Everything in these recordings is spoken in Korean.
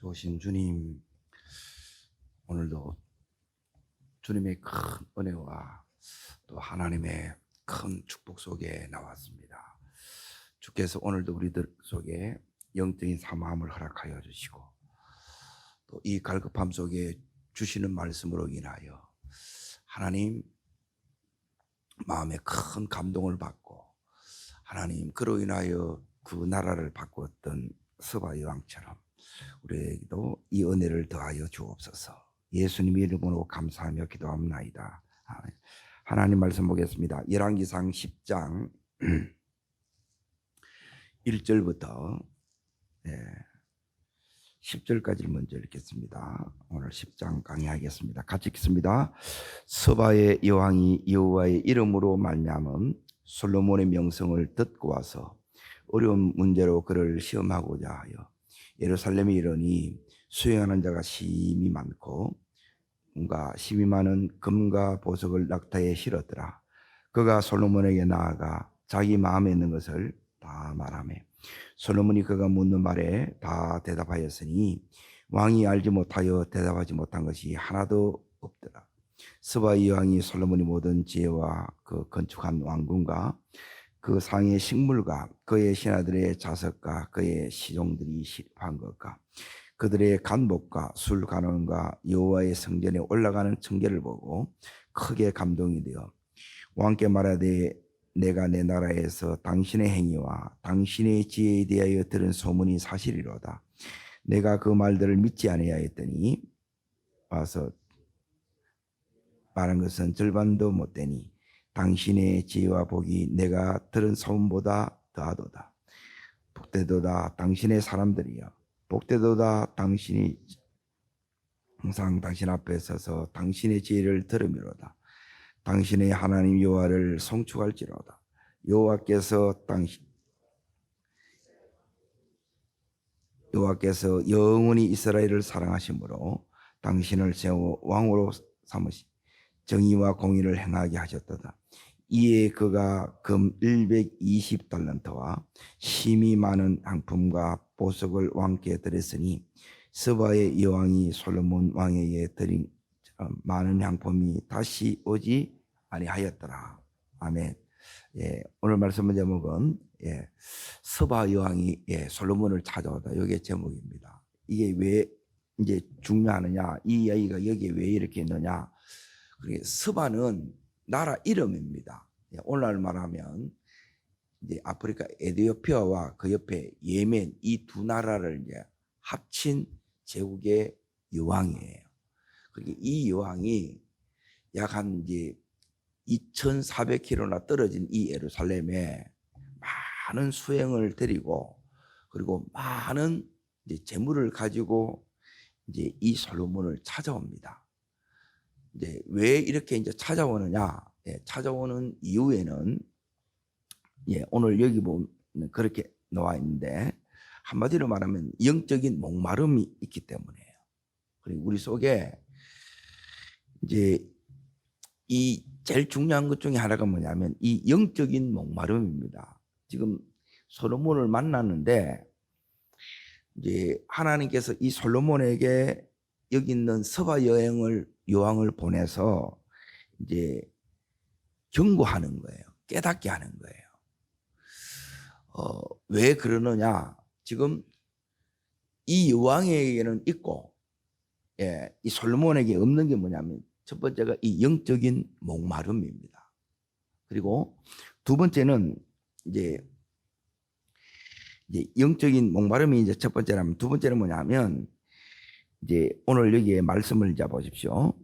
좋으신 주님, 오늘도 주님의 큰 은혜와 또 하나님의 큰 축복 속에 나왔습니다. 주께서 오늘도 우리들 속에 영적인 사모함을 허락하여 주시고 또 이 갈급함 속에 주시는 말씀으로 인하여 하나님 마음에 큰 감동을 받고 하나님 그로 인하여 그 나라를 바꾸었던 스바 여왕처럼 우리에게도 이 은혜를 더하여 주옵소서. 예수님 이름으로 감사하며 기도합나이다. 하나님 말씀 보겠습니다. 열왕기상 10장 1절부터 10절까지를 먼저 읽겠습니다. 오늘 10장 강의하겠습니다. 같이 읽습니다. 스바의 여왕이 여호와의 이름으로 말미암은 솔로몬의 명성을 듣고 와서 어려운 문제로 그를 시험하고자 하여 예루살렘에 이르니 수행하는 자가 심히 많고 심히 많은 금과 보석을 낙타에 실었더라. 그가 솔로몬에게 나아가 자기 마음에 있는 것을 다 말하며 솔로몬이 그가 묻는 말에 다 대답하였으니 왕이 알지 못하여 대답하지 못한 것이 하나도 없더라. 스바의 여왕이 솔로몬이 모든 지혜와 그 건축한 왕궁과 그 상의 식물과 그의 신하들의 자석과 그의 시종들이 실입한 것과 그들의 간복과 술 간원과 여호와의 성전에 올라가는 청계를 보고 크게 감동이 되어 왕께 말하되 내가 내 나라에서 당신의 행위와 당신의 지혜에 대하여 들은 소문이 사실이로다. 내가 그 말들을 믿지 아니하였더니 와서 말한 것은 절반도 못되니 당신의 지혜와 복이 내가 들은 소문보다 더하도다. 복되도다 당신의 사람들이여, 복되도다 당신이 항상 당신 앞에 서서 당신의 지혜를 들으미로다. 당신의 하나님 여호와를 송축할지로다. 여호와께서 영원히 이스라엘을 사랑하심으로 당신을 세워 왕으로 삼으시 정의와 공의를 행하게 하셨도다. 이에 그가 금 120달란트와 심히 많은 향품과 보석을 왕께 드렸으니 스바의 여왕이 솔로몬 왕에게 드린 많은 향품이 다시 오지 아니하였더라. 아멘. 오늘 말씀 제목은 스바 여왕이 솔로몬을 찾아오다. 이게 제목입니다. 이게 왜 이제 중요하느냐? 이 이야기가 여기에 왜 이렇게 있느냐? 스바는 나라 이름입니다. 오늘날 말하면 이제 아프리카 에티오피아와 그 옆에 예멘 이 두 나라를 이제 합친 제국의 여왕이에요. 그리고 이 여왕이 약 한 이제 2,400km나 떨어진 이 예루살렘에 많은 수행을 드리고 그리고 많은 이제 재물을 가지고 이제 이 솔로몬을 찾아옵니다. 이제 왜 이렇게 이제 찾아오느냐? 찾아오는 이유에는 오늘 여기 보면 그렇게 나와 있는데 한마디로 말하면 영적인 목마름이 있기 때문이에요. 그리고 우리 속에 이제 이 제일 중요한 것 중에 하나가 뭐냐면 이 영적인 목마름입니다. 지금 솔로몬을 만났는데 이제 하나님께서 이 솔로몬에게 여기 있는 스바 여왕을 보내서 이제 경고하는 거예요. 깨닫게 하는 거예요. 왜 그러느냐? 지금 이 여왕에게는 있고, 이 솔로몬에게 없는 게 뭐냐면 첫 번째가 이 영적인 목마름입니다. 그리고 두 번째는 이제 영적인 목마름이 이제 첫 번째라면 두 번째는 뭐냐면 이제 오늘 여기에 말씀을 이제 보십시오.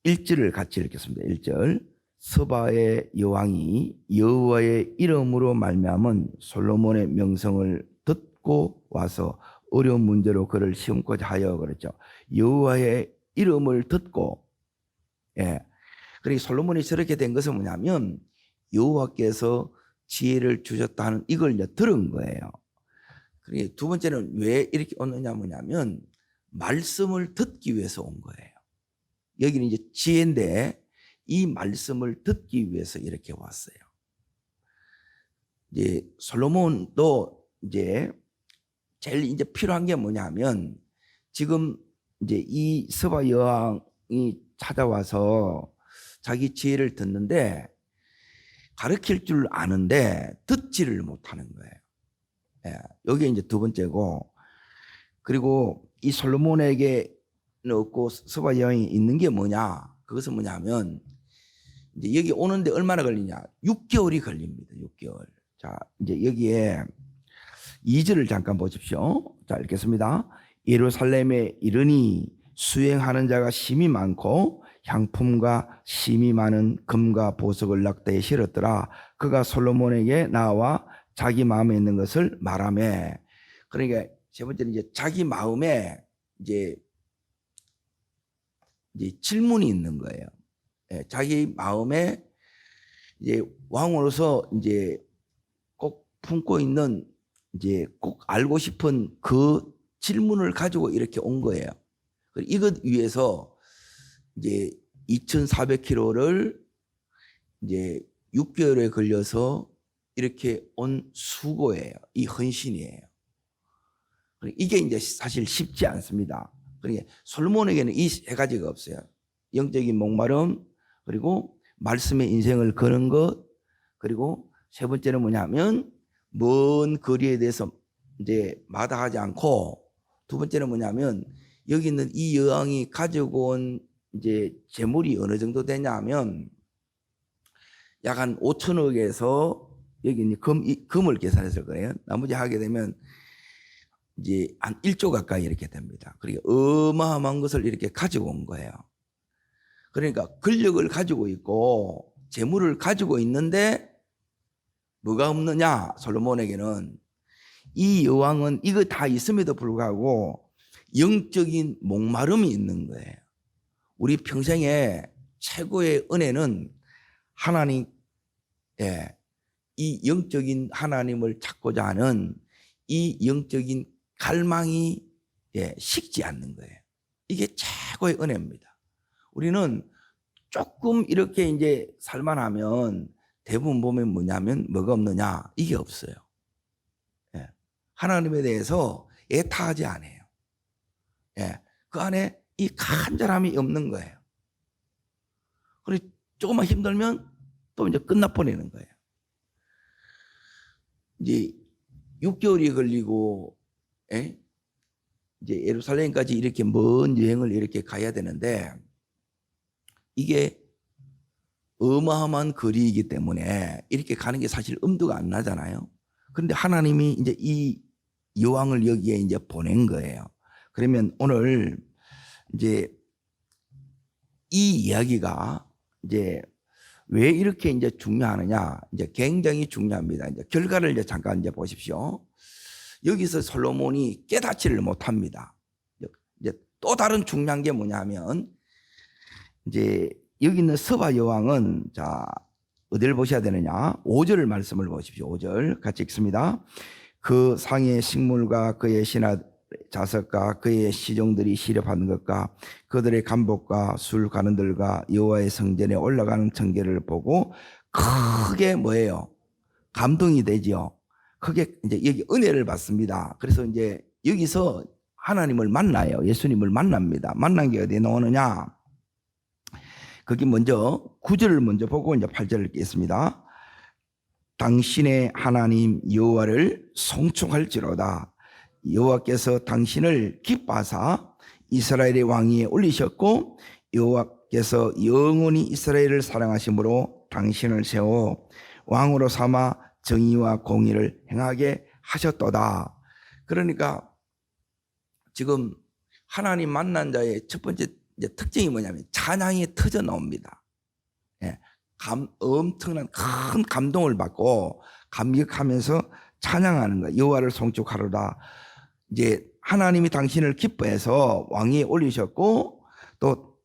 1절을 같이 읽겠습니다. 1절. 스바의 여왕이 여호와의 이름으로 말미암은 솔로몬의 명성을 듣고 와서 어려운 문제로 그를 시험고자 하여 그랬죠. 여호와의 이름을 듣고 그리고 솔로몬이 저렇게 된 것은 뭐냐면 여호와께서 지혜를 주셨다 하는 이걸 이제 들은 거예요. 그리고 두 번째는 왜 이렇게 오느냐 뭐냐면 말씀을 듣기 위해서 온 거예요. 여기는 이제 지혜인데 이 말씀을 듣기 위해서 이렇게 왔어요. 이제 솔로몬도 이제 제일 이제 필요한 게 뭐냐면 지금 이제 이 스바 여왕이 찾아와서 자기 지혜를 듣는데 가르칠 줄 아는데 듣지를 못하는 거예요. 예, 여기 이제 두 번째고, 그리고 이 솔로몬에게 없고 스바 여왕이 있는 게 뭐냐? 그것은 뭐냐면 이제 여기 오는데 얼마나 걸리냐? 6개월이 걸립니다. 6개월. 자, 이제 여기에 2절을 잠깐 보십시오. 자, 읽겠습니다. 예루살렘에 이르니 수행하는 자가 심히 많고 향품과 심히 많은 금과 보석을 낙대에 실었더라. 그가 솔로몬에게 나와 자기 마음에 있는 것을 말하며. 그러니까 세 번째는 이제 자기 마음에 이제 질문이 있는 거예요. 예, 자기 마음에 이제 왕으로서 이제 꼭 품고 있는 이제 꼭 알고 싶은 그 질문을 가지고 이렇게 온 거예요. 이것 위해서 이제 2,400km를 이제 6개월에 걸려서 이렇게 온 수고예요. 이 헌신이에요. 이게 이제 사실 쉽지 않습니다. 그러니까 솔로몬에게는 이 세 가지가 없어요. 영적인 목마름, 그리고 말씀의 인생을 거는 것, 그리고 세 번째는 뭐냐면 먼 거리에 대해서 이제 마다하지 않고, 두 번째는 뭐냐면 여기 있는 이 여왕이 가지고 온 이제 재물이 어느 정도 되냐면 약 한 5천억에서 여기 이제 금을 계산했을 거예요. 나머지 하게 되면 이제 한 1조 가까이 이렇게 됩니다. 그러니까 어마어마한 것을 이렇게 가지고 온 거예요. 그러니까 권력을 가지고 있고 재물을 가지고 있는데 뭐가 없느냐? 솔로몬에게는 이 여왕은 이거 다 있음에도 불구하고 영적인 목마름이 있는 거예요. 우리 평생에 최고의 은혜는 하나님, 이 영적인 하나님을 찾고자 하는 이 영적인 갈망이 식지 않는 거예요. 이게 최고의 은혜입니다. 우리는 조금 이렇게 이제 살만하면 대부분 보면 뭐냐면 뭐가 없느냐? 이게 없어요. 하나님에 대해서 애타하지 않아요. 그 안에 이 간절함이 없는 거예요. 그리고 조금만 힘들면 또 이제 끝나버리는 거예요. 이제 6개월이 걸리고, 이제 예루살렘까지 이렇게 먼 여행을 이렇게 가야 되는데, 이게 어마어마한 거리이기 때문에 이렇게 가는 게 사실 엄두가 안 나잖아요. 그런데 하나님이 이제 이 여왕을 여기에 이제 보낸 거예요. 그러면 오늘 이제 이 이야기가 이제 왜 이렇게 이제 중요하느냐? 이제 굉장히 중요합니다. 이제 결과를 이제 잠깐 이제 보십시오. 여기서 솔로몬이 깨닫지를 못합니다. 이제 또 다른 중요한 게 뭐냐면 이제 여기 있는 스바 여왕은 자 어디를 보셔야 되느냐? 5절 말씀을 보십시오. 5절 같이 읽습니다. 그 상의 식물과 그의 신하 자석과 그의 시종들이 시렵하는 것과 그들의 간복과 술 가는들과 여호와의 성전에 올라가는 청계를 보고 크게 뭐예요? 감동이 되지요. 크게 이제 여기 은혜를 받습니다. 그래서 이제 여기서 하나님을 만나요. 예수님을 만납니다. 만난 게 어디에 나오느냐? 거기 먼저 9절을 먼저 보고 이제 8절을 읽겠습니다. 당신의 하나님 여호와를 송축할지로다. 여호와께서 당신을 기뻐하사 이스라엘의 왕위에 올리셨고 여호와께서 영원히 이스라엘을 사랑하심으로 당신을 세워 왕으로 삼아 정의와 공의를 행하게 하셨도다. 그러니까 지금 하나님 만난 자의 첫 번째 특징이 뭐냐면 찬양이 터져 나옵니다. 엄청난 큰 감동을 받고 감격하면서 찬양하는 거예요. 여호와를 송축하로다. 이제 하나님이 당신을 기뻐해서 왕위에 올리셨고 또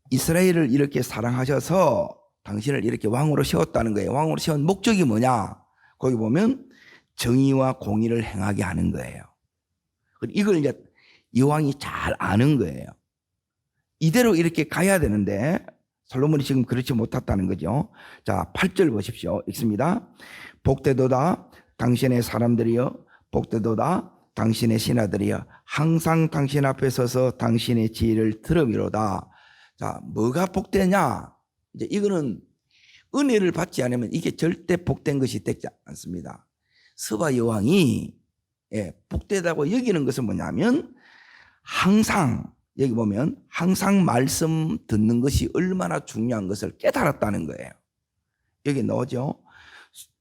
이스라엘을 이렇게 사랑하셔서 당신을 이렇게 왕으로 세웠다는 거예요. 왕으로 세운 목적이 뭐냐? 거기 보면 정의와 공의를 행하게 하는 거예요. 이걸 이제 여왕이 잘 아는 거예요. 이대로 이렇게 가야 되는데 솔로몬이 지금 그렇지 못했다는 거죠. 자, 8절 보십시오. 읽습니다. 복되도다 당신의 사람들이여, 복되도다 당신의 신하들이여 항상 당신 앞에 서서 당신의 지혜를 들음이로다. 자, 뭐가 복되냐? 이제 이거는 은혜를 받지 않으면 이게 절대 복된 것이 되지 않습니다. 스바 여왕이 복되다고 여기는 것은 뭐냐면 항상 여기 보면 항상 말씀 듣는 것이 얼마나 중요한 것을 깨달았다는 거예요. 여기 나오죠.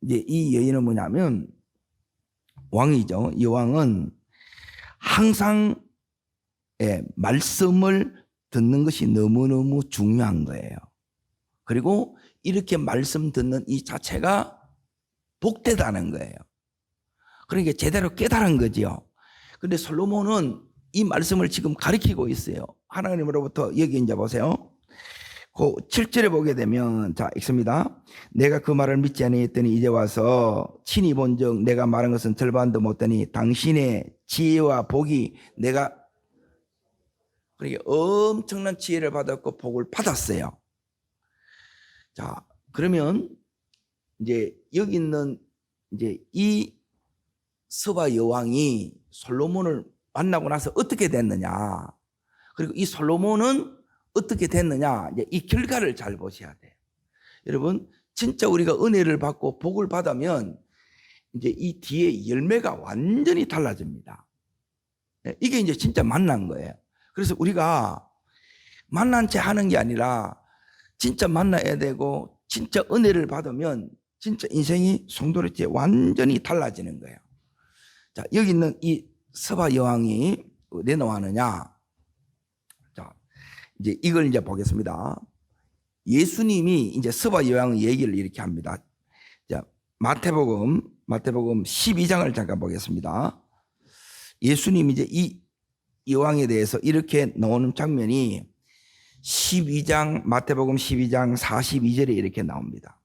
이제 이 여인은 뭐냐면 왕이죠. 이 왕은 항상 말씀을 듣는 것이 너무너무 중요한 거예요. 그리고 이렇게 말씀 듣는 이 자체가 복되다는 거예요. 그러니까 제대로 깨달은 거지요. 근데 솔로몬은 이 말씀을 지금 가리키고 있어요. 하나님으로부터 여기 이제 보세요. 그 7절에 보게 되면 자 읽습니다. 내가 그 말을 믿지 아니했더니 이제 와서 친히 본즉 내가 말한 것은 절반도 못되니 당신의 지혜와 복이 내가 그러니까 엄청난 지혜를 받았고 복을 받았어요. 자 그러면 이제 여기 있는 이제 이 스바 여왕이 솔로몬을 만나고 나서 어떻게 됐느냐, 그리고 이 솔로몬은 어떻게 됐느냐, 이제 이 결과를 잘 보셔야 돼요. 여러분, 진짜 우리가 은혜를 받고 복을 받으면 이제 이 뒤에 열매가 완전히 달라집니다. 이게 이제 진짜 만난 거예요. 그래서 우리가 만난 채 하는 게 아니라 진짜 만나야 되고 진짜 은혜를 받으면 진짜 인생이 송도리째 완전히 달라지는 거예요. 자, 여기 있는 이 스바 여왕이 어디에 나왔느냐? 자, 이제 이걸 이제 보겠습니다. 예수님이 이제 스바 여왕의 얘기를 이렇게 합니다. 자, 마태복음 12장을 잠깐 보겠습니다. 예수님이 이제 이 여왕에 대해서 이렇게 나오는 장면이 12장, 마태복음 12장 42절에 이렇게 나옵니다.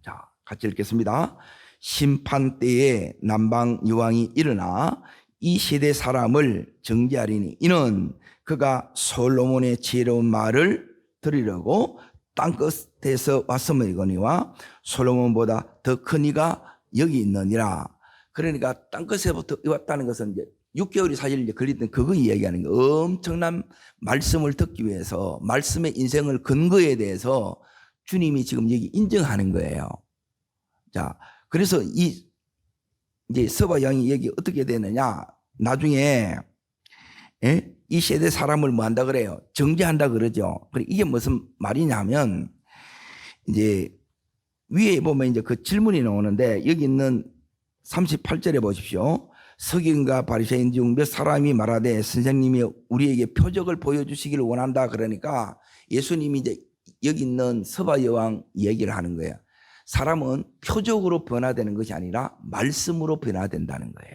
자, 같이 읽겠습니다. 심판 때에 남방 여왕이 일어나 이 세대 사람을 정죄하리니 이는 그가 솔로몬의 지혜로운 말을 들으려고 땅끝에서 왔음이거니와 솔로몬보다 더 큰 이가 여기 있느니라. 그러니까 땅끝에부터 왔다는 것은 이제 6개월이 사실 이제 걸리던 그거 이야기하는 거예요. 엄청난 말씀을 듣기 위해서 말씀의 인생을 근거에 대해서 주님이 지금 여기 인정하는 거예요. 자, 그래서 이제 스바 여왕이 여기 어떻게 되느냐? 나중에 이 세대 사람을 뭐 한다 그래요? 정죄한다 그러죠. 그리고 이게 무슨 말이냐면 이제 위에 보면 이제 그 질문이 나오는데 여기 있는 38절에 보십시오. 서기관과 바리새인 중 몇 사람이 말하되 선생님이 우리에게 표적을 보여주시기를 원한다. 그러니까 예수님이 이제 여기 있는 스바 여왕 얘기를 하는 거예요. 사람은 표적으로 변화되는 것이 아니라 말씀으로 변화된다는 거예요.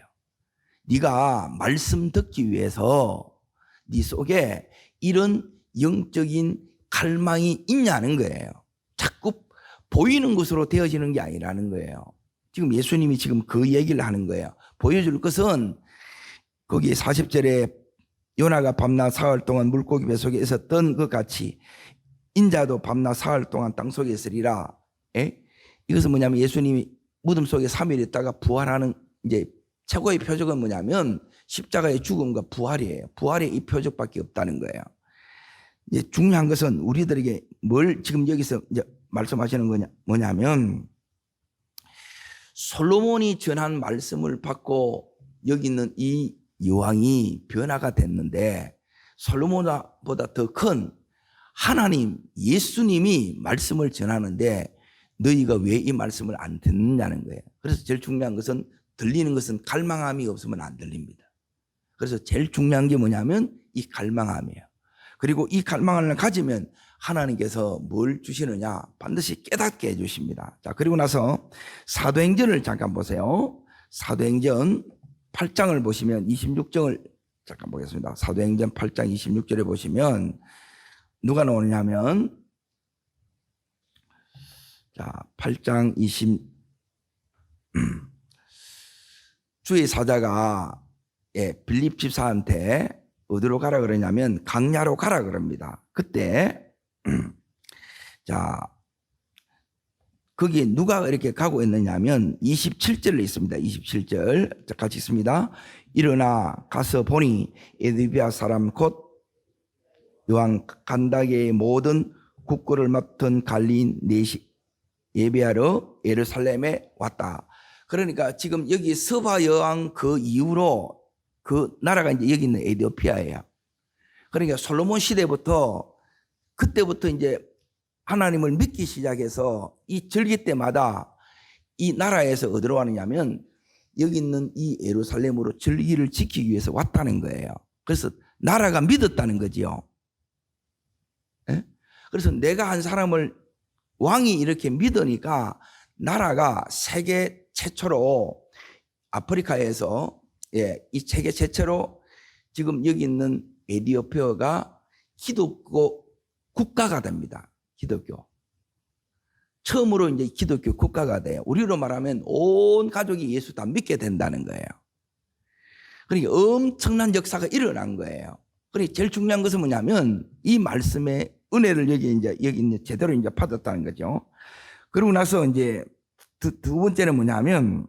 네가 말씀 듣기 위해서 네 속에 이런 영적인 갈망이 있냐는 거예요. 자꾸 보이는 것으로 되어지는 게 아니라는 거예요. 지금 예수님이 지금 그 얘기를 하는 거예요. 보여줄 것은 거기 40절에 요나가 밤낮 사흘 동안 물고기 뱃속에 있었던 것 같이 인자도 밤낮 사흘 동안 땅속에 있으리라. 이것은 뭐냐면 예수님이 무덤 속에 3일 있다가 부활하는 이제 최고의 표적은 뭐냐면 십자가의 죽음과 부활이에요. 부활의 이 표적밖에 없다는 거예요. 이제 중요한 것은 우리들에게 뭘 지금 여기서 이제 말씀하시는 뭐냐면 솔로몬이 전한 말씀을 받고 여기 있는 이 여왕이 변화가 됐는데 솔로몬보다 더 큰 하나님 예수님이 말씀을 전하는데 너희가 왜 이 말씀을 안 듣느냐는 거예요. 그래서 제일 중요한 것은 들리는 것은 갈망함이 없으면 안 들립니다. 그래서 제일 중요한 게 뭐냐면 이 갈망함이에요. 그리고 이 갈망을 가지면 하나님께서 뭘 주시느냐 반드시 깨닫게 해주십니다. 자, 그리고 나서 사도행전을 잠깐 보세요. 사도행전 8장을 보시면 26장을 잠깐 보겠습니다. 사도행전 8장 26절에 보시면 누가 나오느냐면 자, 8장 20 주의 사자가 빌립 집사한테 어디로 가라 그러냐면 강야로 가라 그럽니다. 그때 자 거기에 누가 이렇게 가고 있느냐면 27절에 있습니다. 27절 같이 있습니다. 일어나 가서 보니 에디오피아 사람 곧 요한 간다게의 모든 국고를 맡은 갈리인 넷이 예배하러 예루살렘에 왔다. 그러니까 지금 여기 서바 여왕 그 이후로 그 나라가 이제 여기 있는 에디오피아예요. 그러니까 솔로몬 시대부터 그때부터 이제 하나님을 믿기 시작해서 이 절기 때마다 이 나라에서 어디로 왔느냐면 여기 있는 이 예루살렘으로 절기를 지키기 위해서 왔다는 거예요. 그래서 나라가 믿었다는 거지요. 예? 그래서 내가 한 사람을 왕이 이렇게 믿으니까 나라가 세계 최초로 아프리카에서 이 세계 최초로 지금 여기 있는 에디오피아가 기독교 국가가 됩니다. 기독교. 처음으로 이제 기독교 국가가 돼요. 우리로 말하면 온 가족이 예수 다 믿게 된다는 거예요. 그러니까 엄청난 역사가 일어난 거예요. 그러니까 제일 중요한 것은 뭐냐면 이 말씀의 은혜를 여기 이제 제대로 이제 받았다는 거죠. 그러고 나서 이제 두 번째는 뭐냐면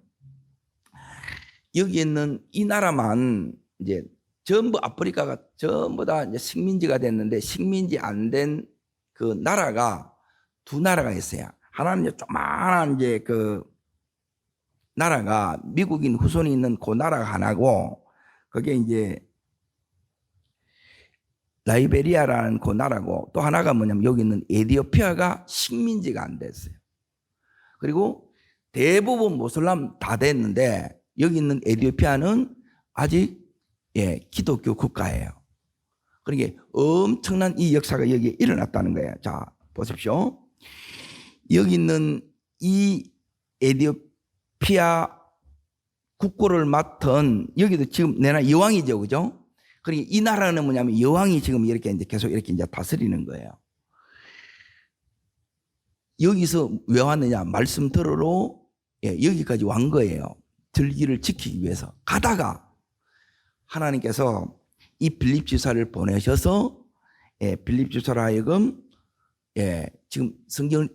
여기 있는 이 나라만 이제 전부 아프리카가 전부 다 이제 식민지가 됐는데 식민지 안 된 그 나라가 두 나라가 있어요. 하나는 이제 조그마한 이제 그 나라가 미국인 후손이 있는 그 나라가 하나고 그게 이제 라이베리아라는 그 나라고 또 하나가 뭐냐면 여기 있는 에디오피아가 식민지가 안 됐어요. 그리고 대부분 모슬람 다 됐는데 여기 있는 에디오피아는 아직 기독교 국가예요. 그러니까 엄청난 이 역사가 여기에 일어났다는 거예요. 자, 보십시오. 여기 있는 이 에디오피아 국고를 맡은 여기도 지금 내 나라 여왕이죠, 그죠? 그러니까 이 나라는 뭐냐면 여왕이 지금 이렇게 이제 계속 이렇게 이제 다스리는 거예요. 여기서 왜 왔느냐? 말씀 들으러 여기까지 완 거예요. 절기를 지키기 위해서. 가다가 하나님께서 이 빌립 지사를 보내셔서 빌립 지사로 하여금 지금 성경을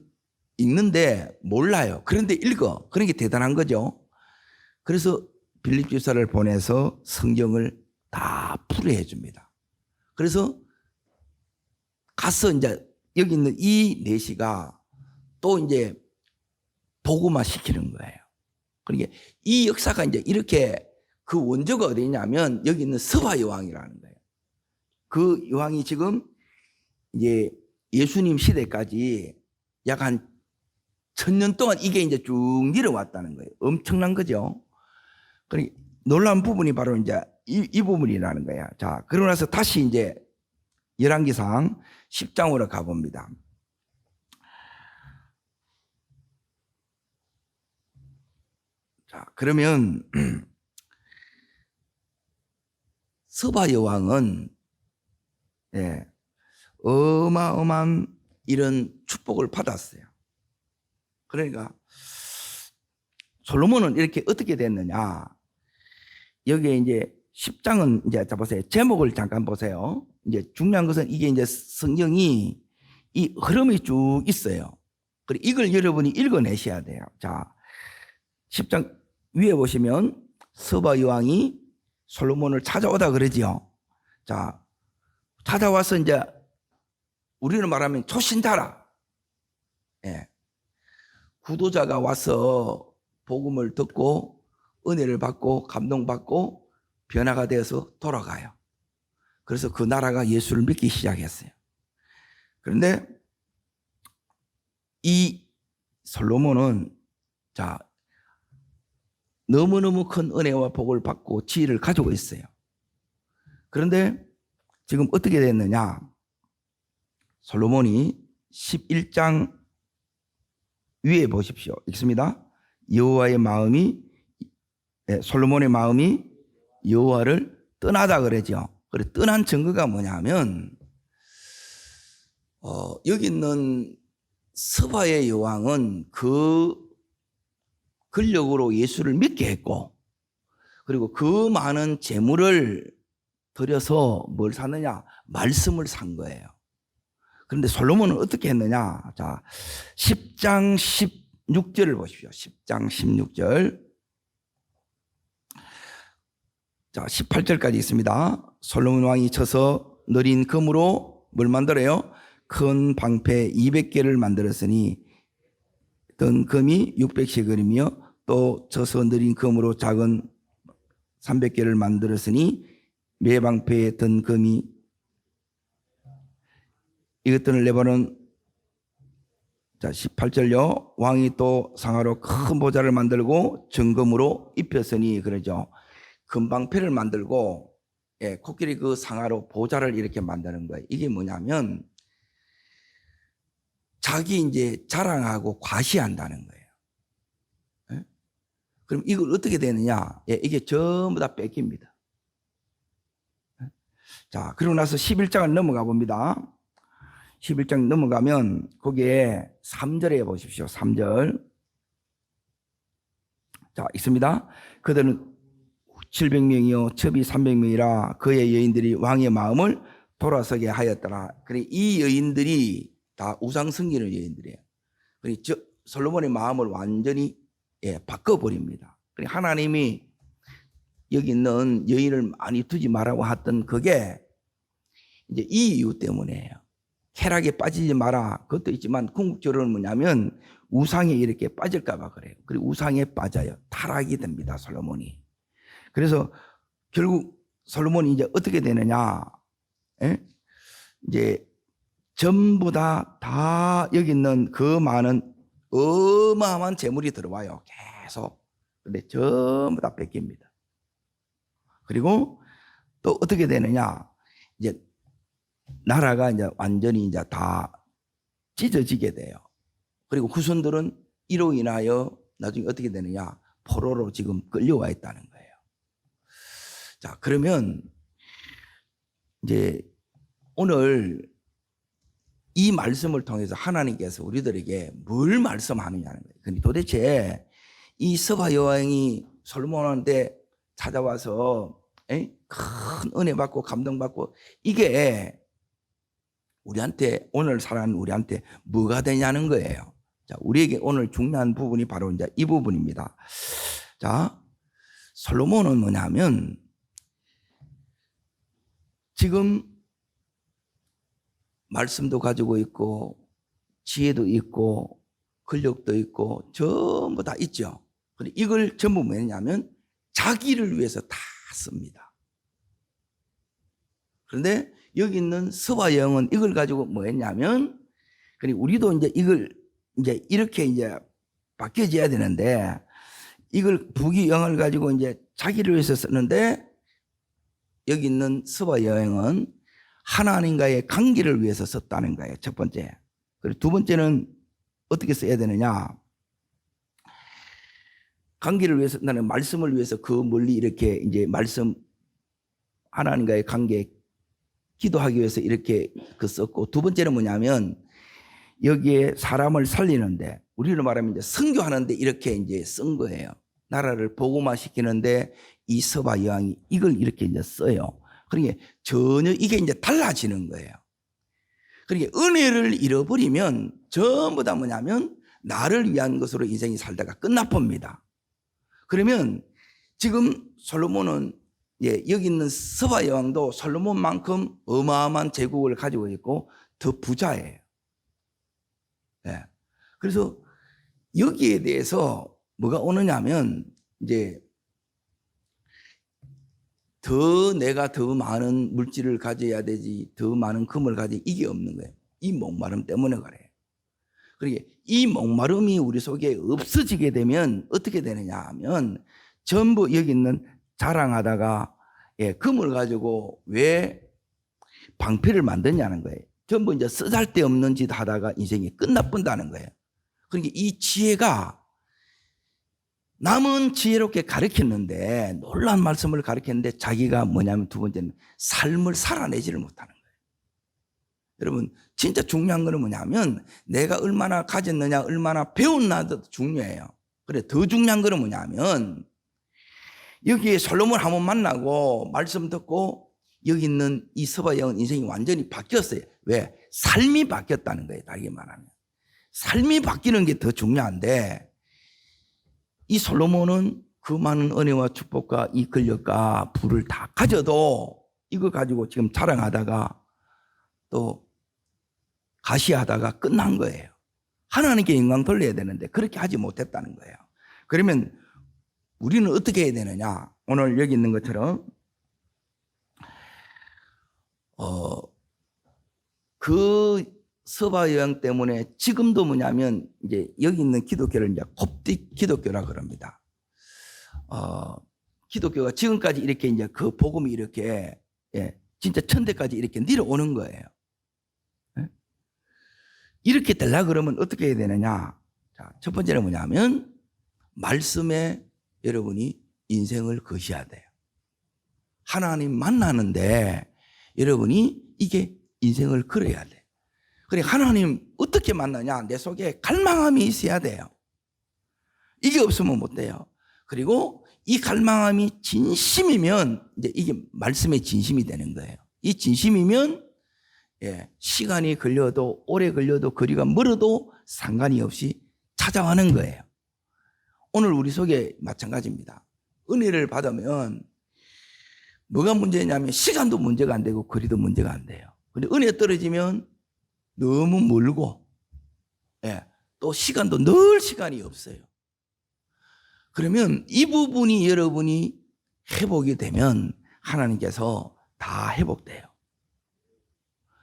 읽는데 몰라요. 그런데 읽어. 그러니까 대단한 거죠. 그래서 빌립 지사를 보내서 성경을 다 풀이해 줍니다. 그래서 가서 이제 여기 있는 이 내시가 또 이제 복음화 시키는 거예요. 그러니까 이 역사가 이제 이렇게 그 원조가 어디냐면 여기 있는 서바 여왕이라는 거예요. 그 여왕이 지금 이제 예수님 시대까지 약 한 1000년 동안 이게 이제 쭉 내려왔다는 거예요. 엄청난 거죠. 그러니까 놀라운 부분이 바로 이제 이 부분이라는 거야. 자, 그러고 나서 다시 이제 열왕기상 10장으로 가봅니다. 자, 그러면 서바 여왕은 어마어마한 이런 축복을 받았어요. 그러니까 솔로몬은 이렇게 어떻게 됐느냐? 여기에 이제 10장은 이제 자 보세요. 제목을 잠깐 보세요. 이제 중요한 것은 이게 이제 성경이 이 흐름이 쭉 있어요. 그리고 이걸 여러분이 읽어내셔야 돼요. 자, 10장 위에 보시면 서바 여왕이 솔로몬을 찾아오다 그러지요. 자, 찾아와서 이제 우리는 말하면 초신자라. 구도자가 와서 복음을 듣고 은혜를 받고 감동받고 변화가 되어서 돌아가요. 그래서 그 나라가 예수를 믿기 시작했어요. 그런데 이 솔로몬은 자 너무너무 큰 은혜와 복을 받고 지혜를 가지고 있어요. 그런데 지금 어떻게 됐느냐? 솔로몬이 11장 위에 보십시오. 읽습니다. 여호와의 마음이 솔로몬의 마음이 여호와를 떠나다 그러죠. 그래 떠난 증거가 뭐냐면 여기 있는 서바의 여왕은 그 권력으로 예수를 믿게 했고 그리고 그 많은 재물을 들여서 뭘 샀느냐? 말씀을 산 거예요. 그런데 솔로몬은 어떻게 했느냐? 자, 10장 16절을 보십시오. 10장 16절. 자, 18절까지 있습니다. 솔로몬 왕이 쳐서 느린 금으로 뭘 만들어요? 큰 방패 200개를 만들었으니 든 금이 600시글이며 또 쳐서 느린 금으로 작은 300개를 만들었으니 매 방패에 든 금이 이것들을 레바논. 자, 18절요. 왕이 또 상하로 큰 보좌를 만들고 정금으로 입혔으니, 그러죠. 금방패를 만들고, 예, 코끼리 그 상하로 보좌를 이렇게 만드는 거예요. 이게 뭐냐면 자기 이제 자랑하고 과시한다는 거예요. 예? 그럼 이걸 어떻게 되느냐? 예, 이게 전부 다 뺏깁니다. 예? 자, 그러고 나서 11장을 넘어가 봅니다. 11장 넘어가면 거기에 3절에 보십시오. 3절. 자, 있습니다. 그들은 700명이요 첩이 300명이라 그의 여인들이 왕의 마음을 돌아서게 하였더라. 그래, 이 여인들이 다 우상 섬기는 여인들이에요. 그래, 솔로몬의 마음을 완전히 바꿔버립니다. 그래, 하나님이 여기 있는 여인을 많이 두지 말라고 했던 그게 이제 이 이유 때문이에요. 쾌락에 빠지지 마라. 그것도 있지만 궁극적으로는 뭐냐면 우상에 이렇게 빠질까봐 그래요. 그리고 우상에 빠져요. 타락이 됩니다, 솔로몬이. 그래서 결국 솔로몬이 이제 어떻게 되느냐? 예? 이제 전부 다 여기 있는 그 많은 어마어마한 재물이 들어와요. 계속. 근데 전부 다 뺏깁니다. 그리고 또 어떻게 되느냐? 이제 나라가 이제 완전히 이제 다 찢어지게 돼요. 그리고 후손들은 이로 인하여 나중에 어떻게 되느냐? 포로로 지금 끌려와 있다는 거예요. 자, 그러면 이제 오늘 이 말씀을 통해서 하나님께서 우리들에게 뭘 말씀하느냐는 거예요. 근데 도대체 이 스바 여왕이 솔로몬한테 찾아와서 큰 은혜 받고 감동 받고 이게 우리한테 오늘 살아가는 우리한테 뭐가 되냐는 거예요. 자, 우리에게 오늘 중요한 부분이 바로 이제 이 부분입니다. 자, 솔로몬은 뭐냐면 지금 말씀도 가지고 있고 지혜도 있고 권력도 있고 전부 다 있죠. 그런데 이걸 전부 뭐냐면 자기를 위해서 다 씁니다. 그런데 여기 있는 스바 여왕은 이걸 가지고 뭐 했냐면, 그리고 우리도 이제 이걸 이제 이렇게 이제 바뀌어져야 되는데, 이걸 부귀영화를 가지고 이제 자기를 위해서 쓰는데, 여기 있는 스바 여왕은 하나님과의 관계를 위해서 썼다는 거예요. 첫 번째. 그리고 두 번째는 어떻게 써야 되느냐? 관계를 위해서, 나는 말씀을 위해서 그 멀리 이렇게 이제 말씀, 하나님과의 관계, 기도하기 위해서 이렇게 썼고, 두 번째는 뭐냐면 여기에 사람을 살리는데, 우리로 말하면 이제 선교하는데 이렇게 이제 쓴 거예요. 나라를 복음화 시키는데 이 스바 여왕이 이걸 이렇게 이제 써요. 그러니까 전혀 이게 이제 달라지는 거예요. 그러니까 은혜를 잃어버리면 전부 다 뭐냐면 나를 위한 것으로 인생이 살다가 끝나봅니다. 그러면 지금 솔로몬은 여기 있는 스바 여왕도 솔로몬만큼 어마어마한 제국을 가지고 있고 더 부자예요. 네. 그래서 여기에 대해서 뭐가 오느냐면 이제 내가 더 많은 물질을 가져야 되지, 더 많은 금을 가지, 이게 없는 거예요. 이 목마름 때문에 그래요. 그러니까 이 목마름이 우리 속에 없어지게 되면 어떻게 되느냐 하면 전부 여기 있는 자랑하다가 금을 가지고 왜 방패를 만드냐는 거예요. 전부 이제 쓰잘데없는 짓 하다가 인생이 끝나본다는 거예요. 그러니까 이 지혜가 남은 지혜롭게 가르쳤는데, 놀라운 말씀을 가르쳤는데 자기가 뭐냐면 두 번째는 삶을 살아내지를 못하는 거예요. 여러분, 진짜 중요한 거는 뭐냐면 내가 얼마나 가졌느냐, 얼마나 배웠나도 중요해요. 그래, 더 중요한 거는 뭐냐면 여기에 솔로몬 한번 만나고 말씀 듣고 여기 있는 이 스바 여왕은 인생이 완전히 바뀌었어요. 왜? 삶이 바뀌었다는 거예요. 다르게 말하면 삶이 바뀌는 게 더 중요한데 이 솔로몬은 그 많은 은혜와 축복과 이 권력과 부를 다 가져도 이거 가지고 지금 자랑하다가 또 가시하다가 끝난 거예요. 하나님께 영광 돌려야 되는데 그렇게 하지 못했다는 거예요. 그러면 우리는 어떻게 해야 되느냐? 오늘 여기 있는 것처럼 그 서바 여행 때문에 지금도 뭐냐면 이제 여기 있는 기독교를 이제 콥틱 기독교라 그럽니다. 기독교가 지금까지 이렇게 이제 그 복음이 이렇게 진짜 천대까지 이렇게 내려오는 거예요. 이렇게 되려 그러면 어떻게 해야 되느냐? 자, 첫 번째는 뭐냐면 말씀에 여러분이 인생을 거셔야 돼요. 하나님 만나는데 여러분이 이게 인생을 걸어야 돼. 그래 하나님 어떻게 만나냐? 내 속에 갈망함이 있어야 돼요. 이게 없으면 못 돼요. 그리고 이 갈망함이 진심이면 이제 이게 말씀의 진심이 되는 거예요. 이 진심이면 시간이 걸려도 오래 걸려도 거리가 멀어도 상관이 없이 찾아가는 거예요. 오늘 우리 속에 마찬가지입니다. 은혜를 받으면 뭐가 문제냐면 시간도 문제가 안 되고 거리도 문제가 안 돼요. 근데 은혜 떨어지면 너무 멀고 또 시간도 늘 시간이 없어요. 그러면 이 부분이 여러분이 회복이 되면 하나님께서 다 회복돼요.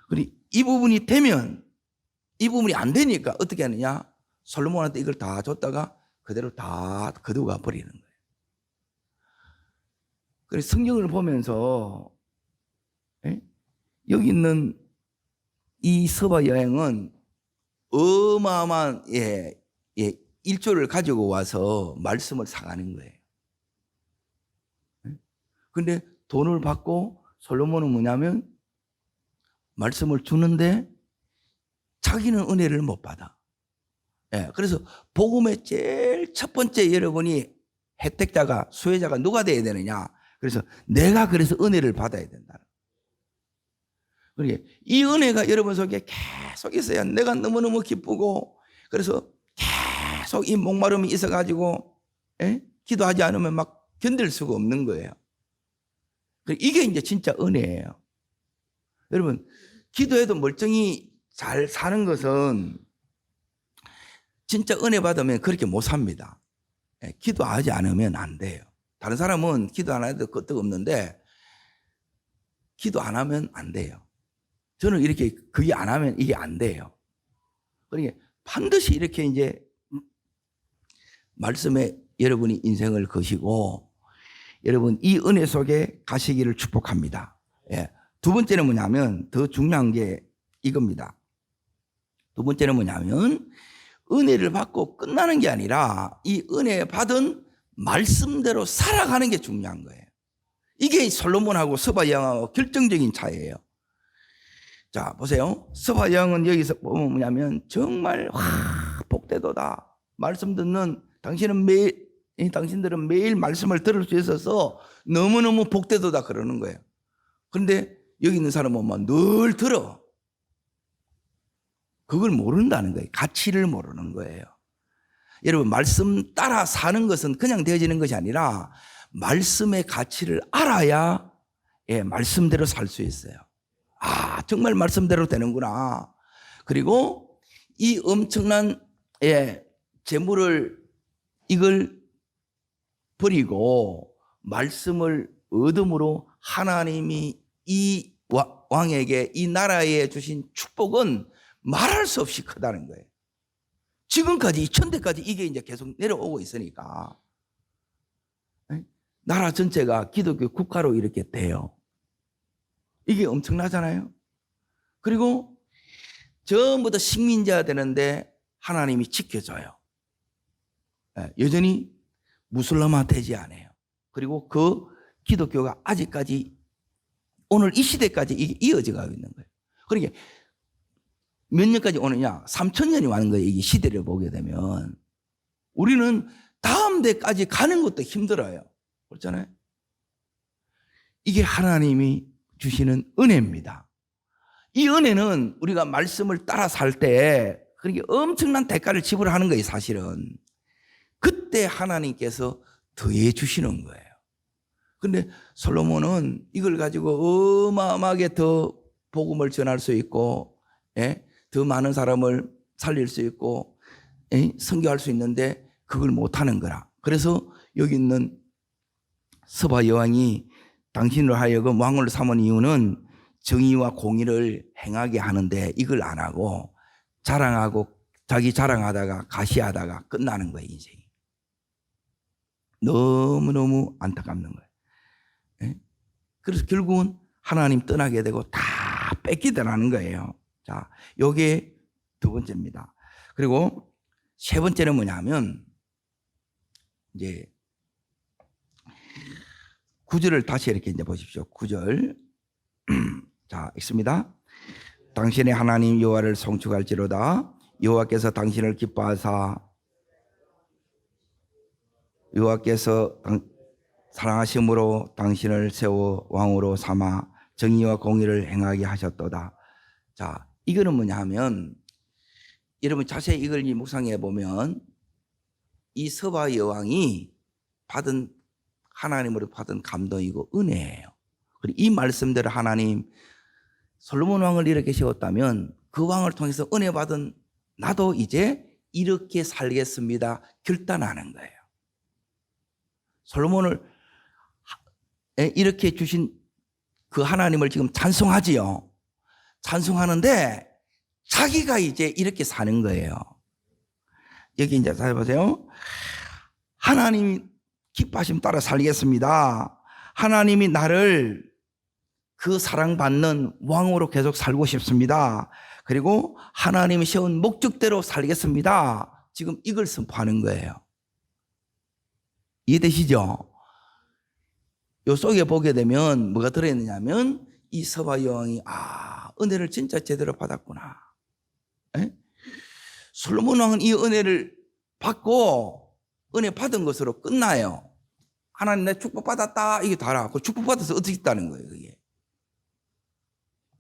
그리고 이 부분이 되면 이 부분이 안 되니까 어떻게 하느냐? 솔로몬한테 이걸 다 줬다가 그대로 다 거두가 버리는 거예요. 그래서 성경을 보면서 여기 있는 이 서바 여행은 어마어마한 일조를 가지고 와서 말씀을 사가는 거예요. 근데 돈을 받고 솔로몬은 뭐냐면 말씀을 주는데 자기는 은혜를 못 받아. 그래서 복음의 제일 첫 번째 여러분이 혜택자가 수혜자가 누가 돼야 되느냐? 그래서 내가 그래서 은혜를 받아야 된다. 그러니까 이 은혜가 여러분 속에 계속 있어야 내가 너무너무 기쁘고 그래서 계속 이 목마름이 있어가지고 기도하지 않으면 막 견딜 수가 없는 거예요. 이게 이제 진짜 은혜예요. 여러분 기도해도 멀쩡히 잘 사는 것은 진짜 은혜 받으면 그렇게 못 삽니다. 기도하지 않으면 안 돼요. 다른 사람은 기도 안 해도 끄떡 없는데 기도 안 하면 안 돼요. 저는 이렇게 그게 안 하면 이게 안 돼요. 그러니까 반드시 이렇게 이제 말씀에 여러분이 인생을 거시고 여러분 이 은혜 속에 가시기를 축복합니다. 두 번째는 뭐냐면 더 중요한 게 이겁니다. 두 번째는 뭐냐면 은혜를 받고 끝나는 게 아니라 이 은혜 받은 말씀대로 살아가는 게 중요한 거예요. 이게 솔로몬하고 서바 여왕하고 결정적인 차이예요. 자 보세요. 서바 여왕은 여기서 보면 뭐냐면 정말 복되도다. 말씀 듣는 당신들은 매일 말씀을 들을 수 있어서 너무너무 복되도다 그러는 거예요. 그런데 여기 있는 사람은 늘 들어. 그걸 모른다는 거예요. 가치를 모르는 거예요. 여러분 말씀 따라 사는 것은 그냥 되어지는 것이 아니라 말씀의 가치를 알아야 말씀대로 살 수 있어요. 아 정말 말씀대로 되는구나. 그리고 이 엄청난 재물을 이걸 버리고 말씀을 얻음으로 하나님이 이 왕에게 이 나라에 주신 축복은 말할 수 없이 크다는 거예요. 지금까지 2000대까지 이게 이제 계속 내려오고 있으니까 나라 전체가 기독교 국가로 이렇게 돼요. 이게 엄청나잖아요. 그리고 전부 다 식민지가 되는데 하나님이 지켜줘요. 여전히 무슬림화 되지 않아요. 그리고 그 기독교가 아직까지 오늘 이 시대까지 이게 이어져 가고 있는 거예요. 그러니까 몇 년까지 오느냐? 3000년이 와는 거예요. 이 시대를 보게 되면. 우리는 다음 대까지 가는 것도 힘들어요. 그렇잖아요? 이게 하나님이 주시는 은혜입니다. 이 은혜는 우리가 말씀을 따라 살 때 그러니까 엄청난 대가를 지불하는 거예요, 사실은. 그때 하나님께서 더해 주시는 거예요. 근데 솔로몬은 이걸 가지고 어마어마하게 더 복음을 전할 수 있고, 예? 더 많은 사람을 살릴 수 있고, 예? 선교할 수 있는데 그걸 못하는 거라. 그래서 여기 있는 스바 여왕이 당신으로 하여금 왕을 삼은 이유는 정의와 공의를 행하게 하는데 이걸 안 하고 자랑하고 자기 자랑하다가 가시하다가 끝나는 거예요, 인생이. 너무너무 안타깝는 거예요. 예? 그래서 결국은 하나님 떠나게 되고 다 뺏기더라는 거예요. 자, 요게 두 번째입니다. 그리고 세 번째는 뭐냐면 이제 9절을 다시 이렇게 이제 보십시오. 9절. 자, 읽습니다. 당신의 하나님 여호와를 송축할지로다. 여호와께서 당신을 기뻐하사 여호와께서 사랑하심으로 당신을 세워 왕으로 삼아 정의와 공의를 행하게 하셨도다. 자, 이거는 뭐냐 하면 여러분 자세히 이걸 묵상해 보면 이 스바 여왕이 받은 하나님으로 받은 감동이고 은혜예요. 그리고 이 말씀대로 하나님 솔로몬 왕을 이렇게 세웠다면 그 왕을 통해서 은혜 받은 나도 이제 이렇게 살겠습니다 결단하는 거예요. 솔로몬을 이렇게 주신 그 하나님을 지금 찬송하지요. 찬송하는데 자기가 이제 이렇게 사는 거예요. 여기 이제 잘 보세요. 하나님 기뻐하심 따라 살겠습니다. 하나님이 나를 그 사랑받는 왕으로 계속 살고 싶습니다. 그리고 하나님이 세운 목적대로 살겠습니다. 지금 이걸 선포하는 거예요. 이해되시죠? 요 속에 보게 되면 뭐가 들어있느냐면 이 스바 여왕이 은혜를 진짜 제대로 받았구나. 에? 솔로몬 왕은 이 은혜를 받고 은혜 받은 것으로 끝나요. 하나님 내 축복받았다 이게 다라. 그 축복받아서 어떻게 있다는 거예요. 그게.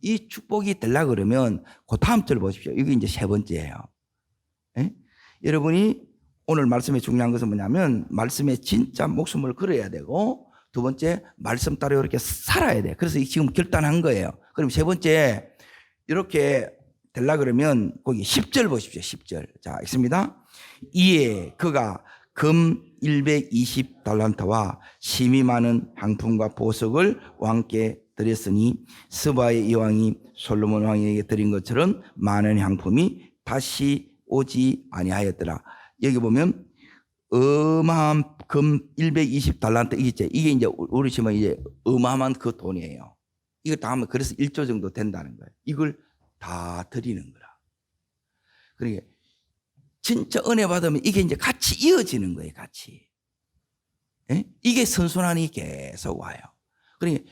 이 축복이 되려고 그러면 그 다음 절 보십시오. 이게 이제 세 번째예요. 에? 여러분이 오늘 말씀에 중요한 것은 뭐냐면 말씀에 진짜 목숨을 걸어야 되고 두 번째 말씀 따라 이렇게 살아야 돼. 그래서 지금 결단한 거예요. 그럼 세 번째 이렇게 되려고 그러면 거기 10절 보십시오. 10절. 자, 읽습니다. 이에 그가 금 120달란트와 심이 많은 향품과 보석을 왕께 드렸으니 스바의 여왕이 솔로몬 왕에게 드린 것처럼 많은 향품이 다시 오지 아니하였더라. 여기 보면 어마어마한 금 120달란트 이게 이제 우리 치면 이제 어마어마한 그 돈이에요. 이거 다 하면 그래서 1조 정도 된다는 거예요. 이걸 다 드리는 거라. 그러니까 진짜 은혜 받으면 이게 이제 같이 이어지는 거예요, 같이. 예? 이게 선순환이 계속 와요. 그러니까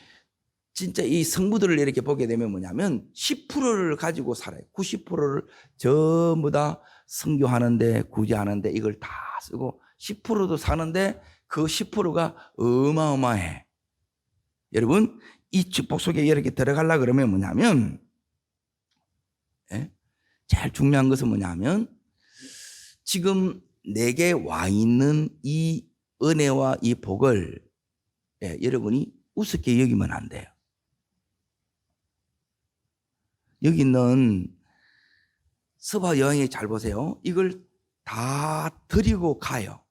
진짜 이 성부들을 이렇게 보게 되면 뭐냐면 10%를 가지고 살아요. 90%를 전부 다 선교하는데 구제하는데 이걸 다 쓰고 10%도 사는데 그 10%가 어마어마해. 여러분 이 축복 속에 이렇게 들어가려고 그러면 뭐냐면 예? 제일 중요한 것은 뭐냐면 지금 내게 와 있는 이 은혜와 이 복을 여러분이 우습게 여기면 안 돼요. 여기 있는 스바 여왕이 잘 보세요. 이걸 다 드리고 가요.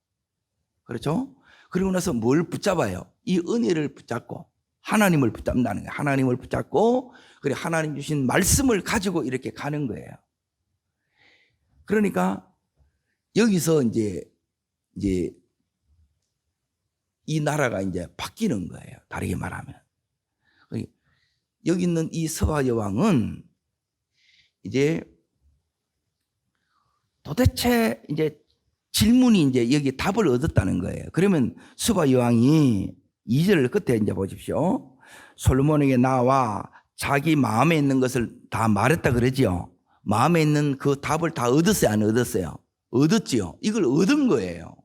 그렇죠? 그리고 나서 뭘 붙잡아요? 이 은혜를 붙잡고 하나님을 붙잡는다는 거예요. 하나님을 붙잡고 그리고 하나님 주신 말씀을 가지고 이렇게 가는 거예요. 그러니까 여기서 이제 이 나라가 이제 바뀌는 거예요. 다르게 말하면. 여기 있는 이 스바 여왕은 이제 도대체 이제 질문이 이제 여기 답을 얻었다는 거예요. 그러면 스바 여왕이 2절 끝에 이제 보십시오. 솔로몬에게 나와 자기 마음에 있는 것을 다 말했다 그러지요. 마음에 있는 그 답을 다 얻었어요, 안 얻었어요? 얻었지요. 이걸 얻은 거예요.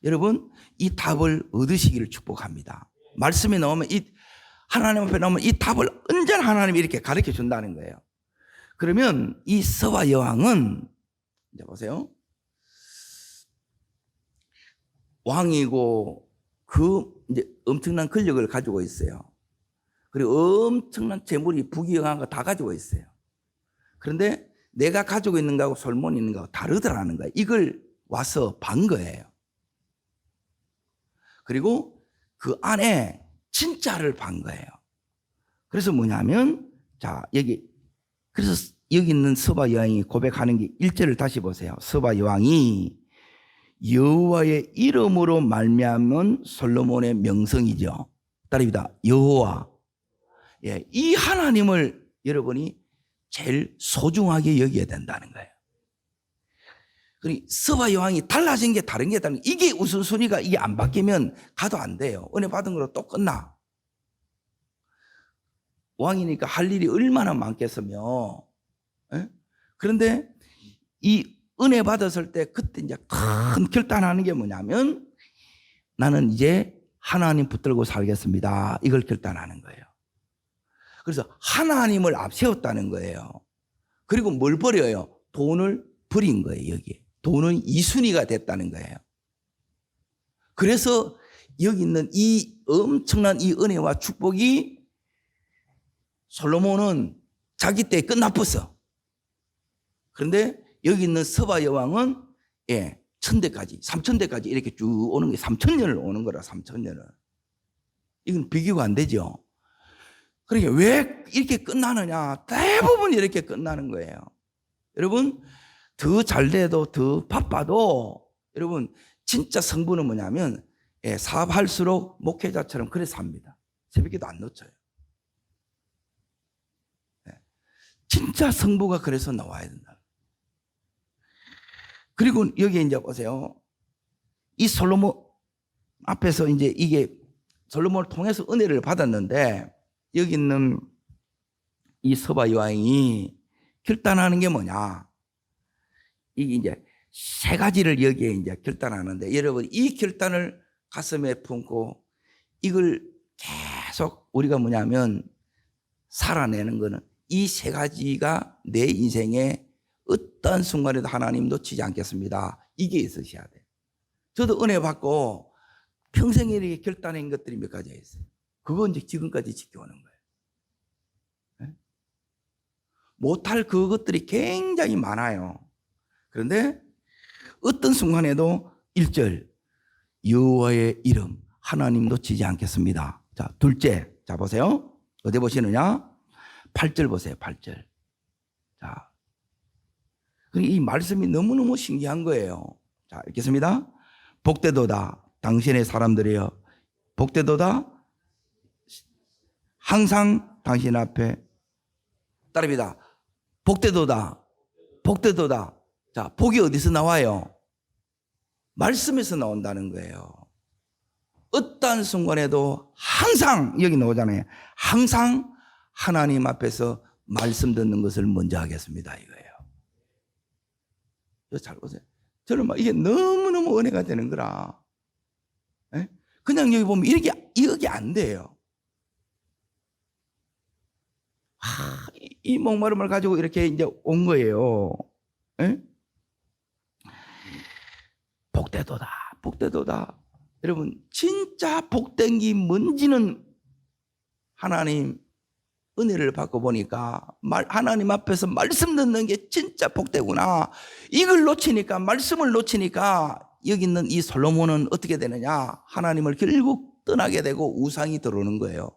여러분, 이 답을 얻으시기를 축복합니다. 말씀에 나오면 하나님 앞에 나오면 이 답을 언제나 하나님이 이렇게 가르쳐 준다는 거예요. 그러면 이 서바 여왕은 이제 보세요. 왕이고 그 이제 엄청난 권력을 가지고 있어요. 그리고 엄청난 재물이 부귀영화한 거 다 가지고 있어요. 그런데 내가 가지고 있는 거하고 솔몬이 있는 거하고 다르더라는 거예요. 이걸 와서 반 거예요. 그리고 그 안에 진짜를 반 거예요. 그래서 뭐냐면 자 그래서 여기 있는 서바 여왕이 고백하는 게 1절을 다시 보세요. 서바 여왕이 여호와의 이름으로 말미암은 솔로몬의 명성이죠. 따릅니다. 여호와. 예, 이 하나님을 여러분이 제일 소중하게 여겨야 된다는 거예요. 그리고 서바 여왕이 달라진 게 다른 게 다른 게 이게 우선순위가 이게 안 바뀌면 가도 안 돼요. 은혜 받은 거로 또 끝나. 왕이니까 할 일이 얼마나 많겠으며. 예? 그런데 이 은혜 받았을 때 그때 이제 큰 결단하는 게 뭐냐면 나는 이제 하나님 붙들고 살겠습니다. 이걸 결단하는 거예요. 그래서 하나님을 앞세웠다는 거예요. 그리고 뭘 버려요? 돈을 버린 거예요. 여기 돈은 2순위가 됐다는 거예요. 그래서 여기 있는 이 엄청난 이 은혜와 축복이 솔로몬은 자기 때에 끝나버렸어. 그런데 여기 있는 서바 여왕은 1000대까지 3000대까지 이렇게 쭉 오는 게 3000년을 오는 거라. 3000년을. 이건 비교가 안 되죠. 그러니까 왜 이렇게 끝나느냐? 대부분 이렇게 끝나는 거예요. 여러분 더 잘돼도 더 바빠도 여러분 진짜 성부는 뭐냐면 사업할수록 목회자처럼 그래서 삽니다. 새벽에도 안 놓쳐요. 진짜 성부가 그래서 나와야 된다. 그리고 여기 이제 보세요. 이 솔로몬 앞에서 이제 이게 솔로몬을 통해서 은혜를 받았는데 여기 있는 이 서바 여왕이 결단하는 게 뭐냐? 이게 이제 세 가지를 여기에 이제 결단하는데 여러분 이 결단을 가슴에 품고 이걸 계속 우리가 뭐냐면 살아내는 거는 이 세 가지가 내 인생에 어떤 순간에도 하나님 놓치지 않겠습니다. 이게 있으셔야 돼요. 저도 은혜 받고 평생에 이렇게 결단한 것들이 몇 가지가 있어요. 그거 이제 지금까지 지켜오는 거예요. 네? 못할 그것들이 굉장히 많아요. 그런데 어떤 순간에도 1절 여호와의 이름 하나님 놓치지 않겠습니다. 자, 둘째, 자 보세요. 어디 보시느냐? 8절 보세요. 8절. 자, 이 말씀이 너무너무 신기한 거예요. 자, 읽겠습니다. 복되도다 당신의 사람들이여, 복되도다 항상 당신 앞에. 따릅니다. 복되도다, 복되도다. 자, 복이 어디서 나와요? 말씀에서 나온다는 거예요. 어떠한 순간에도 항상 여기 나오잖아요. 항상 하나님 앞에서 말씀 듣는 것을 먼저 하겠습니다 이거예요. 잘 보세요. 저는 막 이게 너무너무 은혜가 되는 거라. 에? 그냥 여기 보면 이렇게 안 돼요. 이 목마름을 가지고 이렇게 이제 온 거예요. 에? 복되도다, 복되도다. 여러분 진짜 복된 게 뭔지는 하나님 은혜를 받고 보니까 하나님 앞에서 말씀 듣는 게 진짜 복되구나. 이걸 놓치니까, 말씀을 놓치니까 여기 있는 이 솔로몬은 어떻게 되느냐? 하나님을 결국 떠나게 되고 우상이 들어오는 거예요.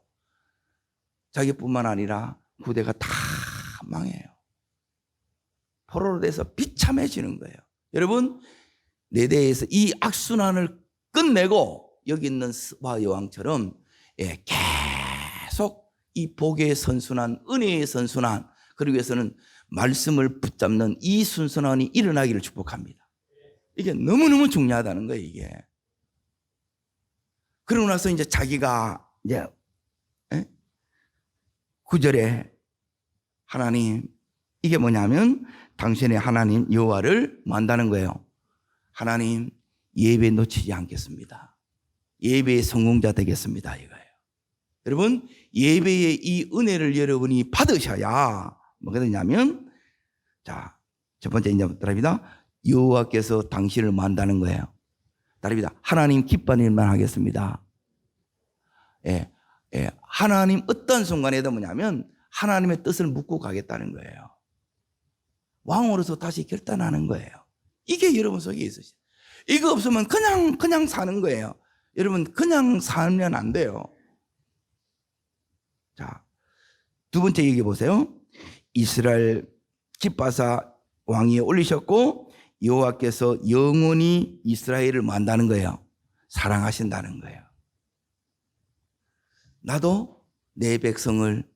자기뿐만 아니라 구대가 다 망해요. 포로로 돼서 비참해지는 거예요. 여러분 내 대에서 이 악순환을 끝내고 여기 있는 스바 여왕처럼 계속 이 복의 선순환, 은혜의 선순환, 그러기 위해서는 말씀을 붙잡는 이 순순환이 일어나기를 축복합니다. 이게 너무너무 중요하다는 거예요, 이게. 그러고 나서 이제 자기가 이제 9절에 하나님, 이게 뭐냐면 당신의 하나님 여호와를 뭐 한다는 거예요? 하나님 예배 놓치지 않겠습니다. 예배의 성공자 되겠습니다, 이거예요. 여러분 예배의 이 은혜를 여러분이 받으셔야 뭐가 되냐면 자, 첫 번째 이제 답입니다. 여호와께서 당신을 뭐 한다는 거예요? 답입니다. 하나님 기뻐하는 일만 하겠습니다. 예, 예, 하나님 어떤 순간에도 뭐냐면 하나님의 뜻을 묻고 가겠다는 거예요. 왕으로서 다시 결단하는 거예요. 이게 여러분 속에 있으시죠. 이거 없으면 그냥 사는 거예요. 여러분 그냥 살면 안 돼요. 자, 두 번째 얘기해 보세요. 이스라엘 기뻐하사 왕 위에 올리셨고 여호와께서 영원히 이스라엘을 만다는 거예요. 사랑하신다는 거예요. 나도 내 백성을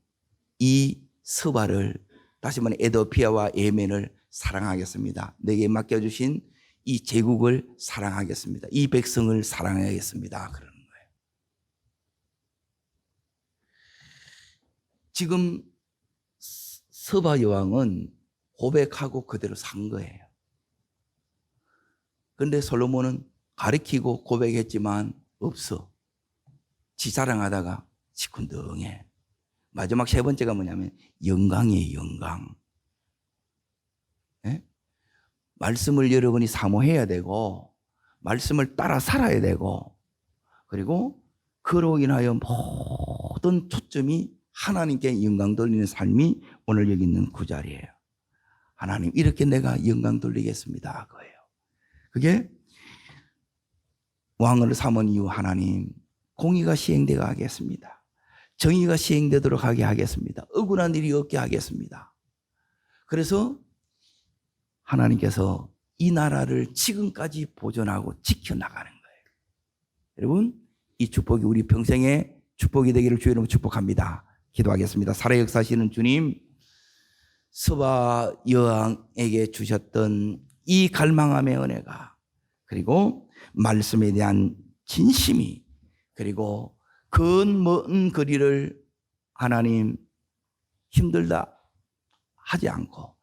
이 스바를 다시 말해 에도피아와 예멘을 사랑하겠습니다. 내게 맡겨주신 이 제국을 사랑하겠습니다. 이 백성을 사랑하겠습니다. 그러는 거예요. 지금 스바 여왕은 고백하고 그대로 산 거예요. 그런데 솔로몬은 가르치고 고백했지만 없어. 지 자랑하다가 시큰둥해. 마지막 세 번째가 뭐냐면 영광이에요. 영광. 네? 말씀을 여러분이 사모해야 되고 말씀을 따라 살아야 되고 그리고 그로 인하여 모든 초점이 하나님께 영광 돌리는 삶이 오늘 여기 있는 구절이에요. 하나님 이렇게 내가 영광 돌리겠습니다. 그거예요. 그게 왕을 삼은 이후 하나님 공의가 시행되게 하겠습니다. 정의가 시행되도록 하게 하겠습니다. 억울한 일이 없게 하겠습니다. 그래서 하나님께서 이 나라를 지금까지 보존하고 지켜나가는 거예요. 여러분 이 축복이 우리 평생의 축복이 되기를 주의 이름으로 축복합니다. 기도하겠습니다. 살아 역사하시는 주님, 스바 여왕에게 주셨던 이 갈망함의 은혜가 그리고 말씀에 대한 진심이 그리고 먼 거리를 하나님 힘들다 하지 않고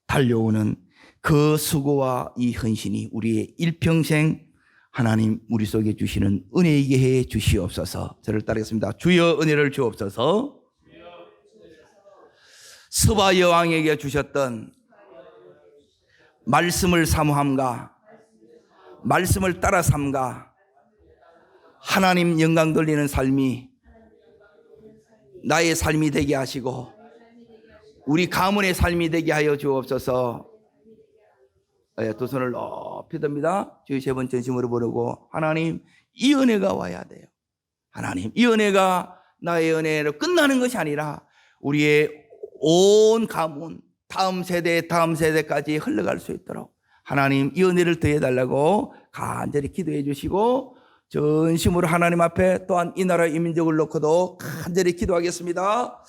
달려오는 그 수고와 이 헌신이 우리의 일평생 하나님 우리 속에 주시는 은혜이게 해 주시옵소서. 저를 따르겠습니다. 주여 은혜를 주옵소서. 스바 여왕에게 주셨던 말씀을 사모함과 말씀을 따라 삼가 하나님 영광 돌리는 삶이 나의 삶이 되게 하시고 우리 가문의 삶이 되게 하여 주옵소서. 두 손을 높이 듭니다. 주의 세 번째 전심으로 부르고 하나님 이 은혜가 와야 돼요. 하나님 이 은혜가 나의 은혜로 끝나는 것이 아니라 우리의 온 가문 다음 세대까지 흘러갈 수 있도록 하나님 이 은혜를 더해달라고 간절히 기도해 주시고 전심으로 하나님 앞에 또한 이 나라 이 민족을 놓고도 간절히 기도하겠습니다.